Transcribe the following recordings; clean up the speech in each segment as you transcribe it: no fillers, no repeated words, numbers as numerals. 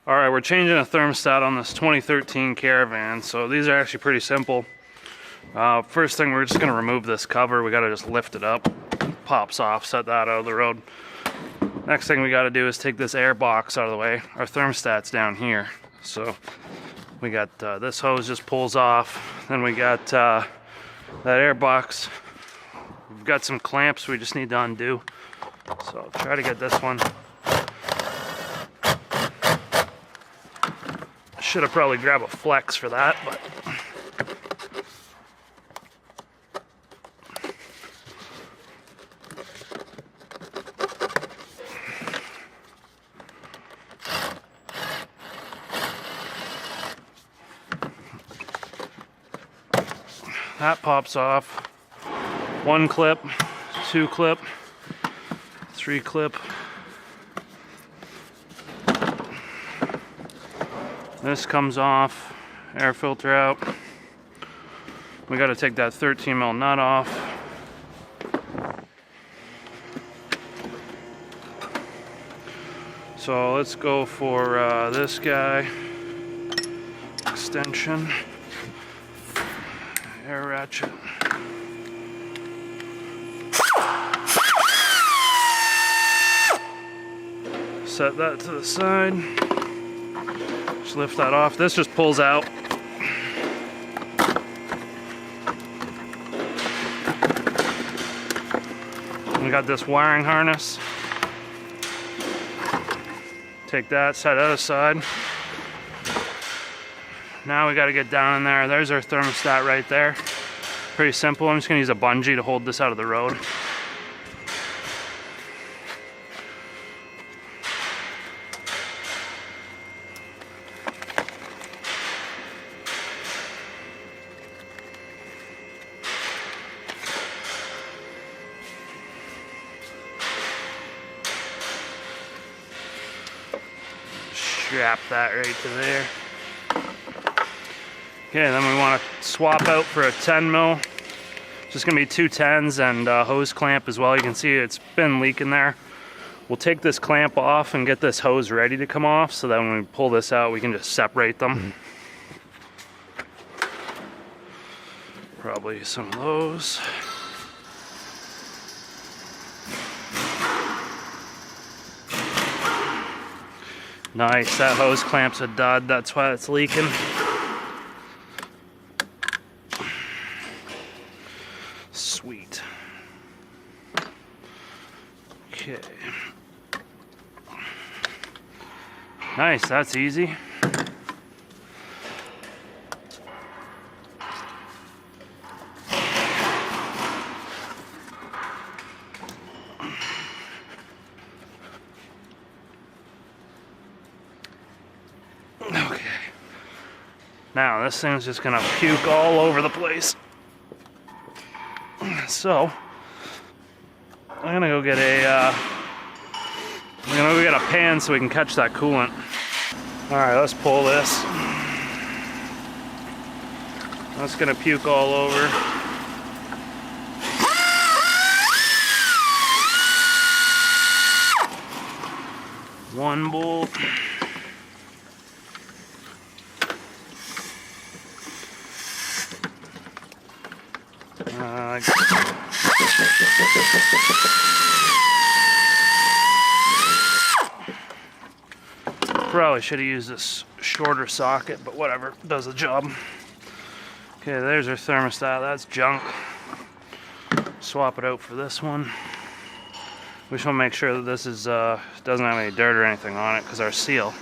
Alright, we're changing a thermostat on this 2013 Caravan, so these are actually pretty simple. First thing, we're just going to remove this cover. We got to just lift it up, pops off, set that out of the road. Next thing we got to do is take this air box out of the way. Our thermostat's down here, so we got this hose just pulls off. Then we got that air box. We've got some clamps we just need to undo, so I'll try to get this one. Should have probably grabbed a flex for that, but that pops off. 1 clip, 2 clip, 3 clip. This comes off, air filter out. We got to take that 13mm nut off. So let's go for this guy. Extension, air ratchet. Set that to the side. Just lift that off. This just pulls out. We got this wiring harness. Take that, set that aside. Now we got to get down in there. There's our thermostat right there. Pretty simple. I'm just going to use a bungee to hold this out of the road. Strap that right to there. Okay, then we want to swap out for a 10mm. Just gonna be 2 10s and a hose clamp as well. You can see it's been leaking there. We'll take this clamp off and get this hose ready to come off, so that when we pull this out, we can just separate them. Probably some of those. Nice, that hose clamp's a dud, that's why it's leaking. Sweet. Okay. Nice, that's easy. Okay. Now this thing's just gonna puke all over the place. So I'm gonna go get a pan so we can catch that coolant. All right, let's pull this. That's gonna puke all over. One bolt. Probably should have used this shorter socket, but whatever, does the job. Okay, there's our thermostat. That's junk. Swap it out for this one. We just want to make sure that this is doesn't have any dirt or anything on it, because our seal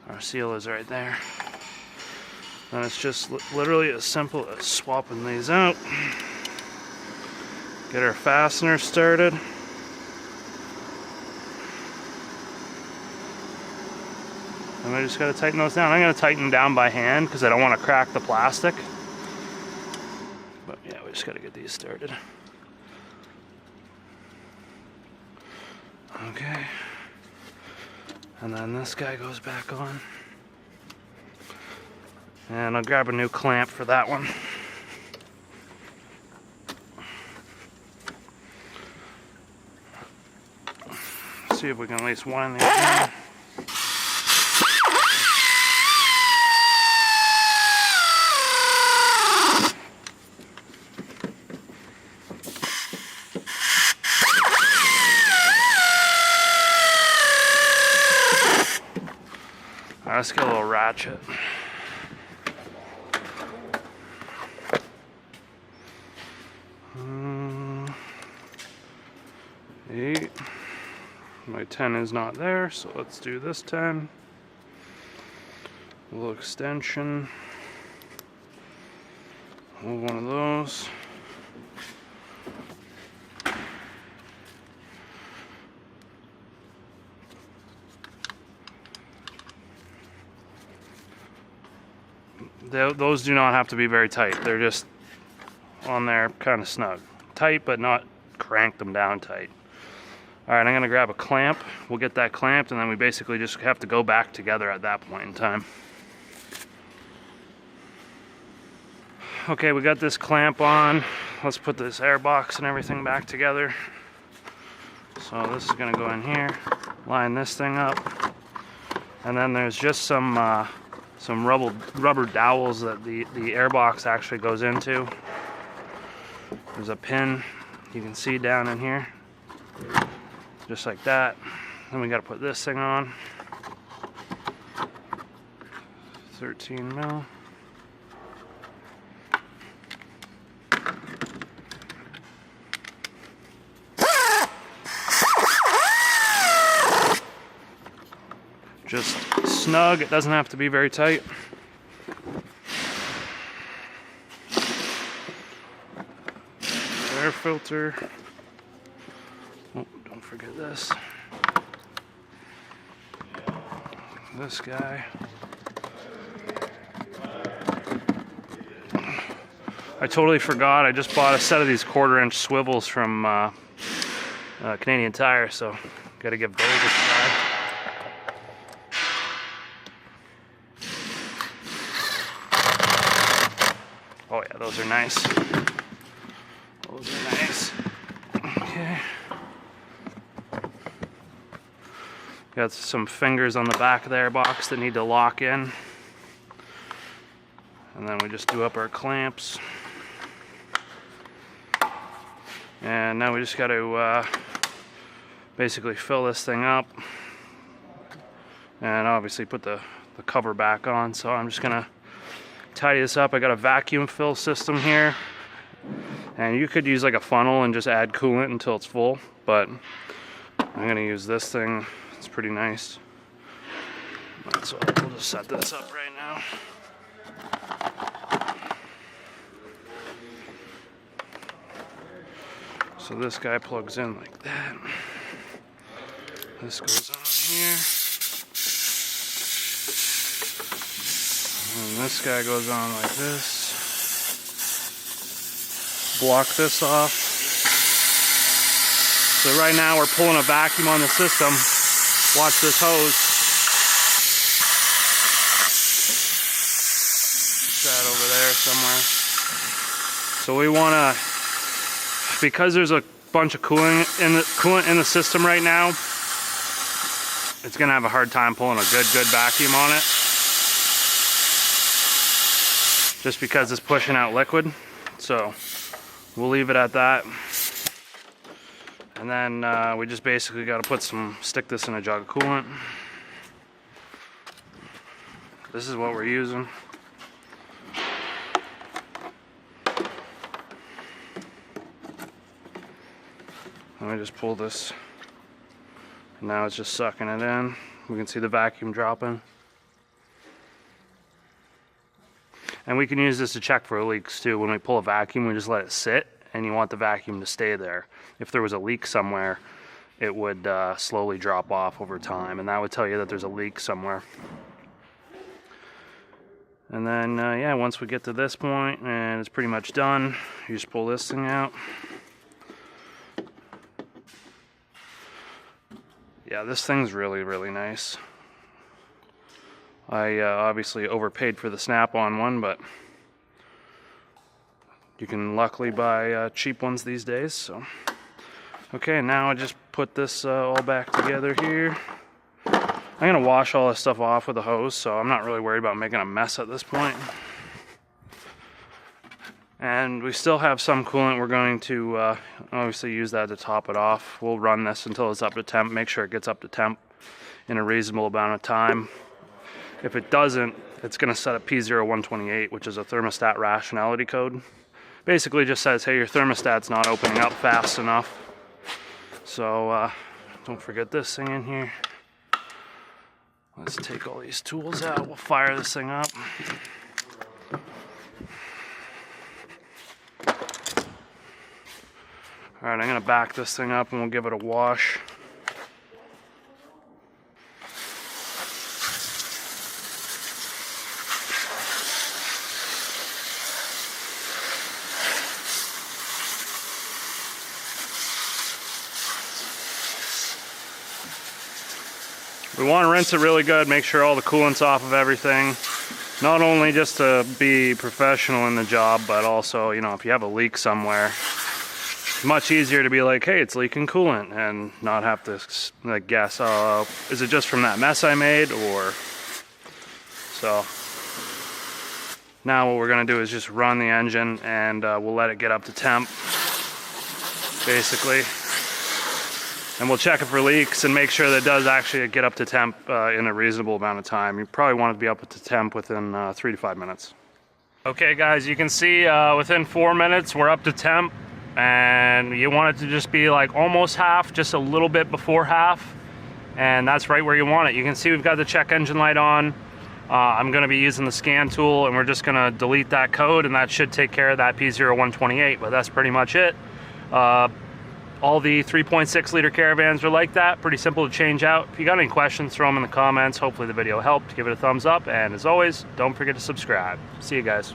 is right there. And it's just literally as simple as swapping these out. Get our fastener started. And we just got to tighten those down. I'm going to tighten them down by hand because I don't want to crack the plastic. But yeah, we just got to get these started. Okay. And then this guy goes back on. And I'll grab a new clamp for that one. See if we can at least wind these in. Alright, let's get a little ratchet. Eight. My 10 is not there, so let's do this 10. A little extension. Hold one of those. Those do not have to be very tight. They're just on there kind of snug. Tight, but not crank them down tight. Alright, I'm going to grab a clamp. We'll get that clamped, and then we basically just have to go back together at that point in time. Okay, we got this clamp on. Let's put this air box and everything back together. So this is going to go in here, line this thing up, and then there's just some rubber dowels that the air box actually goes into. There's a pin you can see down in here, just like that. Then we got to put this thing on. 13 mil. Just snug, it doesn't have to be very tight. Air filter. Oh, don't forget this. This guy. I totally forgot, I just bought a set of these 1/4-inch swivels from Canadian Tire, so gotta give those a try. Oh yeah, those are nice. Those are nice. Okay. Got some fingers on the back of the air box that need to lock in. And then we just do up our clamps. And now we just got to basically fill this thing up. And obviously put the cover back on. So I'm just gonna tidy this up. I got a vacuum fill system here, and you could use like a funnel and just add coolant until it's full, but I'm gonna use this thing. It's pretty nice. So we'll just set this up right now. So this guy plugs in like that. This goes on here. And this guy goes on like this. Block this off. So right now we're pulling a vacuum on the system. Watch this hose. Put that over there somewhere. So we want to, because there's a bunch of coolant in the system right now, it's going to have a hard time pulling a good vacuum on it. Just because it's pushing out liquid. So we'll leave it at that. And then we just basically got to stick this in a jug of coolant. This is what we're using. Let me just pull this. Now it's just sucking it in. We can see the vacuum dropping. And we can use this to check for leaks too. When we pull a vacuum, we just let it sit, and you want the vacuum to stay there. If there was a leak somewhere, it would slowly drop off over time, and that would tell you that there's a leak somewhere. And then, yeah, once we get to this point, and it's pretty much done, you just pull this thing out. Yeah, this thing's really, really nice. I obviously overpaid for the snap-on one, but you can luckily buy cheap ones these days. So, okay, now I just put this all back together here. I'm gonna wash all this stuff off with a hose, so I'm not really worried about making a mess at this point. And we still have some coolant. We're going to obviously use that to top it off. We'll run this until it's up to temp, make sure it gets up to temp in a reasonable amount of time. If it doesn't, it's going to set up P0128, which is a thermostat rationality code. Basically just says, hey, your thermostat's not opening up fast enough. So don't forget this thing in here. Let's take all these tools out. We'll fire this thing up. All right, I'm gonna back this thing up and we'll give it a wash. We want to rinse it really good, make sure all the coolant's off of everything. Not only just to be professional in the job, but also, you know, if you have a leak somewhere, it's much easier to be like, hey, it's leaking coolant, and not have to like guess, is it just from that mess I made, or... So now what we're gonna do is just run the engine, and we'll let it get up to temp, basically. And we'll check it for leaks and make sure that it does actually get up to temp in a reasonable amount of time. You probably want it to be up to temp within 3 to 5 minutes. Okay guys, you can see within 4 minutes we're up to temp, and you want it to just be like almost half, just a little bit before half, and that's right where you want it. You can see we've got the check engine light on. I'm going to be using the scan tool, and we're just going to delete that code, and that should take care of that P0128, but that's pretty much it. All the 3.6 liter Caravans are like that, pretty simple to change out. If you got any questions, throw them in the comments. Hopefully the video helped. Give it a thumbs up, and as always, don't forget to subscribe. See you guys.